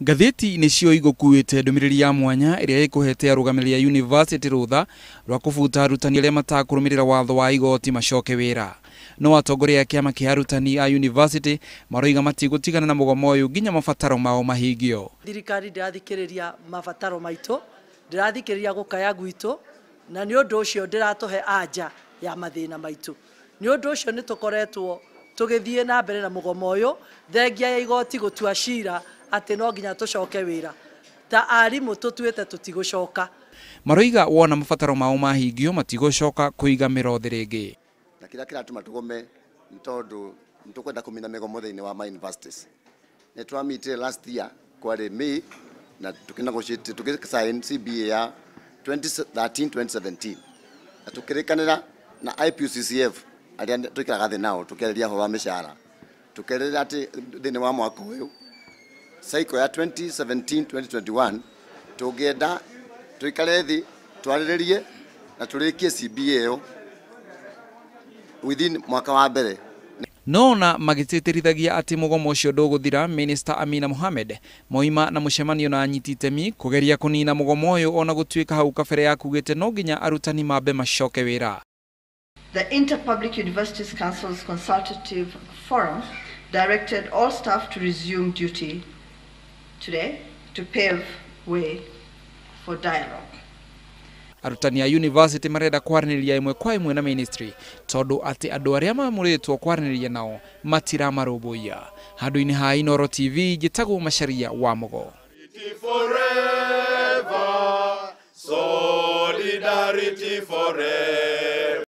Ngathĩti nĩcio igũkuĩte ndũmĩrĩri ya mwanya ĩrĩa ĩkũhete arũgamĩrĩri a university rũtha rwa kũbuta arutani arĩa matakũrũmĩrĩra watho wa igoti macoke wĩra. No atongoria a kĩama kĩa arutani a university maroiga matigũtigana na mugomo ũyũ nginya mabataro mao mahingio. Thirikari ndĩrathikĩrĩria mabataro maitũ, ndĩrathikĩrĩria gũkaya gwitũ, na nĩ ũndũ ũcio ndĩratũhe anja ya mathĩna maitũ. Nĩ ũndũ ũcio nĩ tũkoretwo tũgĩthiĩ na mbere na mugomo ũyũ thengia ya igoti gũtua cira atĩ no nginya tũcoke wĩra. Ta arimũ tũtuĩte tũtigũcoka. Maroiga wona mabataro mao mahingio matigũcoka kũiga mĩrothi rĩngĩ. Na kĩrĩa kĩratũma tũgome nĩ tondũ nĩtũkwenda kũmina mĩgomo thĩinĩ wa my universities. Nĩ twamitire last year kwarĩ May na tũkĩnegotiate tũgĩsign CBA ya 2013-2017. Na tũkĩrĩkanĩra na IPUCCF arĩa tũikaraga thĩ nao tũkĩarĩria ũhoro wa mĩcara. Tũkĩrĩra atĩ thĩinĩ wa mwaka ũyũ cycle ya 2017-2021 tũngĩenda tũikare thĩ twarĩrĩrie na tũrĩkie CBA ĩyo within mwaka wa mbere. Nona magĩtĩtĩrithagia atĩ mugomo ũcio ndũgũthira, Minister Amina Mohamed moima na mũcemanio na anyiti itemi kũgeria kũnina mugomo ũyũ ona gũtuĩka hau kabere yakugĩte no nginya arutani mambe macoke wĩra. The Inter-Public Universities Council's Consultative Forum directed all staff to resume duty today to pave way for dialogue. Arutani a university marenda kwaranĩria ĩmwe kwa ĩmwe na ministry tondũ atĩ andũ arĩa mamũrĩtwo kwaranĩria nao matiramarũmbũiya. Handũ-inĩ ha Inooro TV njĩtagwo Macharia wa Mogo. Solidarity forever.